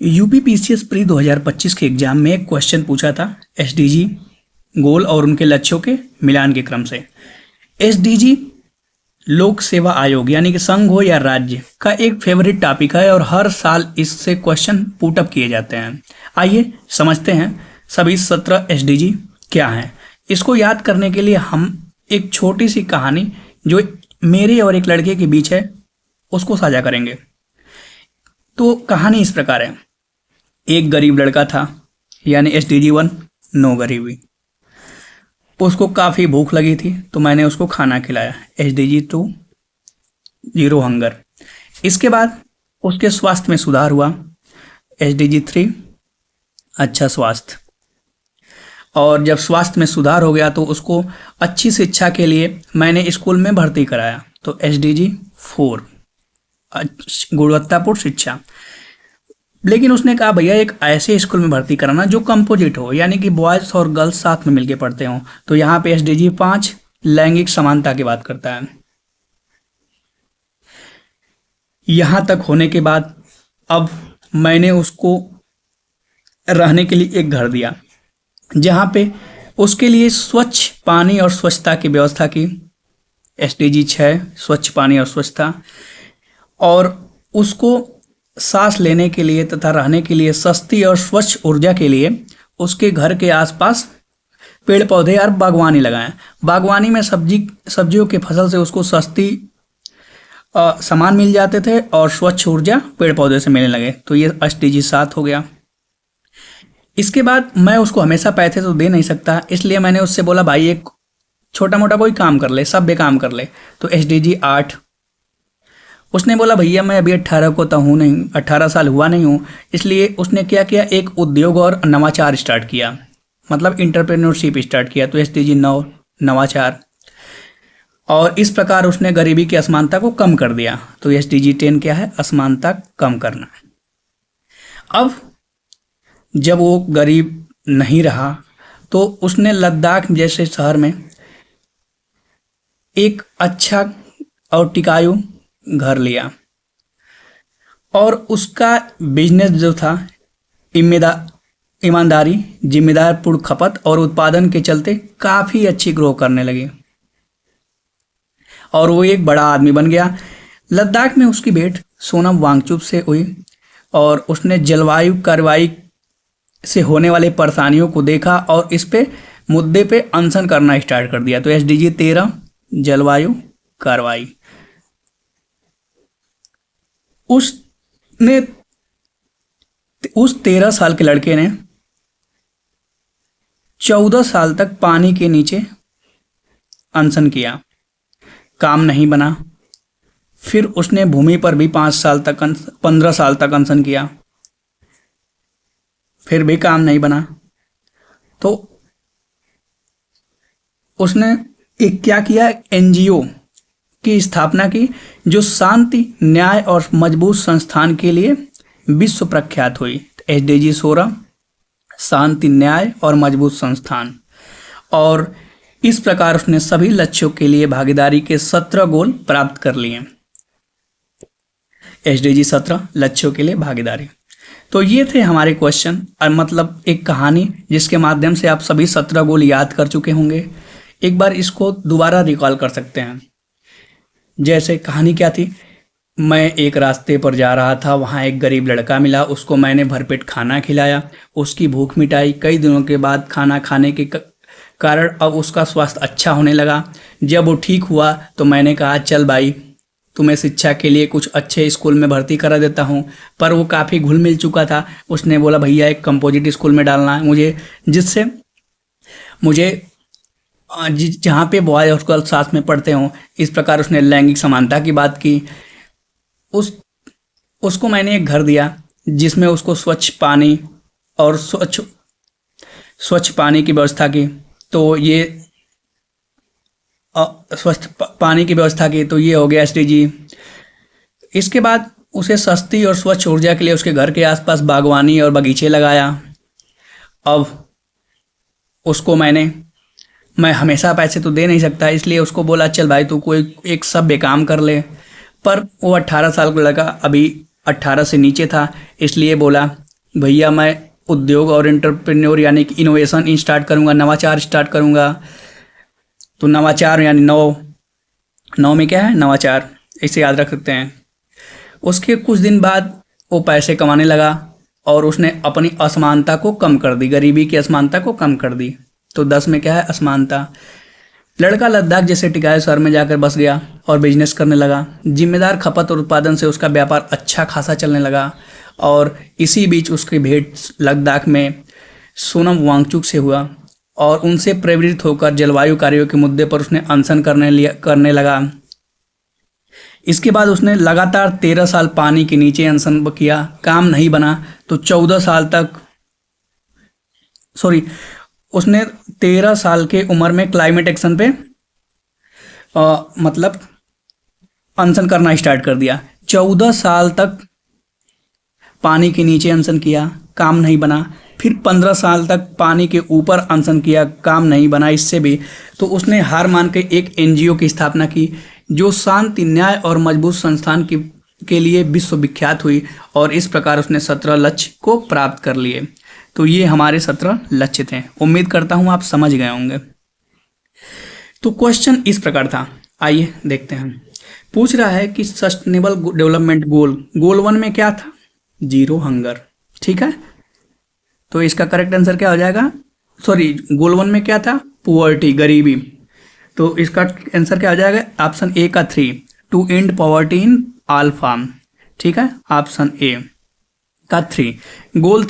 UP PCS pre 2025 के exam में एक क्वेश्चन पूछा था एसडीजी गोल और उनके लक्ष्यों के मिलान के क्रम से। एसडीजी लोक सेवा आयोग यानी कि संघ हो या राज्य का एक फेवरेट टॉपिक है और हर साल इससे क्वेश्चन पुटअप किए जाते हैं। आइए समझते हैं सभी 17 एसडीजी क्या हैं। इसको याद करने के लिए हम एक छोटी सी कहानी जो मेरे और एक लड़के के बीच है उसको साझा करेंगे। तो कहानी इस प्रकार है। एक गरीब लड़का था यानी एसडीजी 1 नो गरीबी। उसको काफ़ी भूख लगी थी तो मैंने उसको खाना खिलाया। SDG 2 zero hunger. इसके बाद उसके स्वास्थ्य में सुधार हुआ। एसडीजी 3 अच्छा स्वास्थ्य। और जब स्वास्थ्य में सुधार हो गया तो उसको अच्छी शिक्षा के लिए मैंने स्कूल में भर्ती कराया। तो एसडीजी 4 गुणवत्तापूर्ण शिक्षा। लेकिन उसने कहा भैया एक ऐसे स्कूल में भर्ती कराना जो कंपोजिट हो यानी कि बॉयज़ और गर्ल्स साथ में मिलके पढ़ते हों। तो यहाँ पे एसडीजी 5 लैंगिक समानता की बात करता है। यहाँ तक होने के बाद अब मैंने उसको रहने के लिए एक घर दिया जहाँ पे उसके लिए स्वच्छ पानी और स्वच्छता की व्यवस्था की। एसडीजी 6 स्वच्छ पानी और स्वच्छता। और उसको सांस लेने के लिए तथा रहने के लिए सस्ती और स्वच्छ ऊर्जा के लिए उसके घर के आसपास पेड़ पौधे और बागवानी लगाएं। बागवानी में सब्जियों के फसल से उसको सस्ती सामान मिल जाते थे और स्वच्छ ऊर्जा पेड़ पौधे से मिलने लगे। तो ये एसडीजी 7 हो गया। इसके बाद मैं उसको हमेशा पैसे तो दे नहीं सकता, इसलिए मैंने उससे बोला भाई एक छोटा मोटा कोई काम कर ले, सभ्य काम कर ले। तो एसडीजी 8। उसने बोला भैया मैं अभी 18 को तो हूँ नहीं, 18 साल हुआ नहीं हूँ, इसलिए उसने क्या किया एक उद्योग और नवाचार स्टार्ट किया, मतलब इंटरप्रेन्योरशिप स्टार्ट किया। तो एसडीजी 9 नवाचार। और इस प्रकार उसने गरीबी की असमानता को कम कर दिया। तो एसडीजी 10 क्या है? असमानता कम करना। अब जब वो गरीब नहीं रहा तो उसने लद्दाख जैसे शहर में एक अच्छा और टिकाऊ घर लिया और उसका बिजनेस जो था ईमानदारी, जिम्मेदारपूर्ण खपत और उत्पादन के चलते काफ़ी अच्छी ग्रो करने लगी और वो एक बड़ा आदमी बन गया। लद्दाख में उसकी भेंट सोनम वांगचुक से हुई और उसने जलवायु कार्रवाई से होने वाले परेशानियों को देखा और इस पे मुद्दे पे अनशन करना स्टार्ट कर दिया। तो एसडीजी 13 जलवायु कार्रवाई। उस 13 साल के लड़के ने 14 साल तक पानी के नीचे अनशन किया, काम नहीं बना। फिर उसने भूमि पर भी 15 साल तक अनशन किया, फिर भी काम नहीं बना। तो उसने एक क्या किया, एनजीओ की स्थापना की जो शांति, न्याय और मजबूत संस्थान के लिए विश्व प्रख्यात हुई। एसडीजी 16 शांति, न्याय और मजबूत संस्थान। और इस प्रकार उसने सभी लक्ष्यों के लिए भागीदारी के 17 गोल प्राप्त कर लिए। एसडीजी 17 लक्ष्यों के लिए भागीदारी। तो ये थे हमारे क्वेश्चन और मतलब एक कहानी जिसके माध्यम से आप सभी 17 गोल याद कर चुके होंगे। एक बार इसको दोबारा रिकॉल कर सकते हैं। जैसे कहानी क्या थी, मैं एक रास्ते पर जा रहा था, वहाँ एक गरीब लड़का मिला, उसको मैंने भरपेट खाना खिलाया, उसकी भूख मिटाई। कई दिनों के बाद खाना खाने के कारण अब उसका स्वास्थ्य अच्छा होने लगा। जब वो ठीक हुआ तो मैंने कहा चल भाई तुम्हें शिक्षा के लिए कुछ अच्छे स्कूल में भर्ती करा देता हूँ। पर वो काफ़ी घुल मिल चुका था। उसने बोला भैया एक कंपोजिट स्कूल में डालना है मुझे, जिससे मुझे जहाँ पे बॉय और गर्ल्स साथ में पढ़ते हों। इस प्रकार उसने लैंगिक समानता की बात की। उसको मैंने एक घर दिया जिसमें उसको स्वच्छ पानी और स्वच्छ पानी की व्यवस्था की। तो ये स्वच्छ पानी की व्यवस्था की तो ये हो गया एसडीजी। इसके बाद उसे सस्ती और स्वच्छ ऊर्जा के लिए उसके घर के आसपास बागवानी और बगीचे लगाया। अब उसको मैं हमेशा पैसे तो दे नहीं सकता, इसलिए उसको बोला चल भाई तू कोई एक सभ्य काम कर ले। पर वो 18 साल का लड़का अभी 18 से नीचे था, इसलिए बोला भैया मैं उद्योग और एंटरप्रेन्योर यानी कि इनोवेशन स्टार्ट करूँगा, नवाचार स्टार्ट करूँगा। तो नवाचार यानी नौ, नौ में क्या है, नवाचार, इसे याद रख सकते हैं। उसके कुछ दिन बाद वो पैसे कमाने लगा और उसने अपनी असमानता को कम कर दी, गरीबी की असमानता को कम कर दी। तो 10 में क्या है, असमानता। लड़का लद्दाख जैसे टिकाऊ शहर में जाकर बस गया और बिजनेस करने लगा। जिम्मेदार खपत और उत्पादन से उसका व्यापार अच्छा खासा चलने लगा और इसी बीच उसकी भेंट लद्दाख में सोनम वांगचुक से हुआ और उनसे प्रेरित होकर जलवायु कार्यों के मुद्दे पर उसने अनशन करने लगा। इसके बाद उसने लगातार 13 साल पानी के नीचे अनशन किया, काम नहीं बना। तो 14 साल तक उसने 13 साल के उम्र में क्लाइमेट एक्शन पे मतलब अनशन करना स्टार्ट कर दिया। 14 साल तक पानी के नीचे अनशन किया, काम नहीं बना। फिर 15 साल तक पानी के ऊपर अनशन किया, काम नहीं बना इससे भी। तो उसने हार मान के एक एनजीओ की स्थापना की जो शांति, न्याय और मजबूत संस्थान के लिए विश्वविख्यात हुई और इस प्रकार उसने 17 लक्ष्य को प्राप्त कर लिए। तो ये हमारे 17 लक्ष्य थे। उम्मीद करता हूँ आप समझ गए होंगे। तो क्वेश्चन इस प्रकार था, आइए देखते हैं। पूछ रहा है कि सस्टेनेबल डेवलपमेंट गोल 1 में क्या था, जीरो हंगर, ठीक है। तो इसका करेक्ट आंसर क्या हो जाएगा, गोल 1 में क्या था, पुअर्टी, गरीबी। तो इसका आंसर क्या हो जाएगा, ऑप्शन ए का 3, to end poverty in all form, ठीक है, ऑप्शन ए का 3। गोल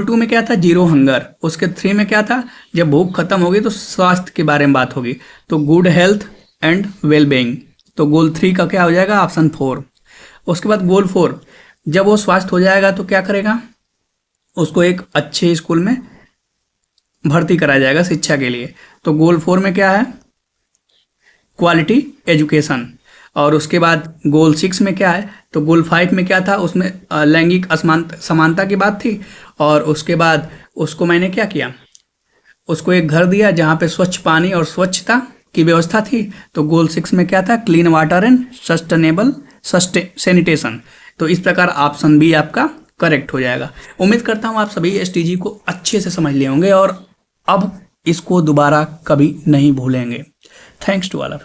2 में क्या था, जीरो हंगर। उसके 3 में क्या था, जब भूख खत्म होगी तो स्वास्थ्य के बारे में बात होगी, तो good health and well being. तो गोल 3 का क्या हो जाएगा, ऑप्शन 4। उसके बाद गोल 4, जब वो स्वास्थ्य हो जाएगा तो क्या करेगा, उसको एक अच्छे स्कूल में भर्ती कराया जाएगा शिक्षा के लिए। तो गोल 4 में क्या है, क्वालिटी एजुकेशन। और उसके बाद गोल 6 में क्या है, तो गोल 5 में क्या था, उसमें लैंगिक समानता की बात थी। और उसके बाद उसको मैंने क्या किया, उसको एक घर दिया जहाँ पे स्वच्छ पानी और स्वच्छता की व्यवस्था थी। तो गोल 6 में क्या था, clean water and sustainable sanitation. तो इस प्रकार ऑप्शन बी आपका करेक्ट हो जाएगा। उम्मीद करता हूँ आप सभी एसटीजी को अच्छे से समझ लिए होंगे और अब इसको दोबारा कभी नहीं भूलेंगे। Thanks to all.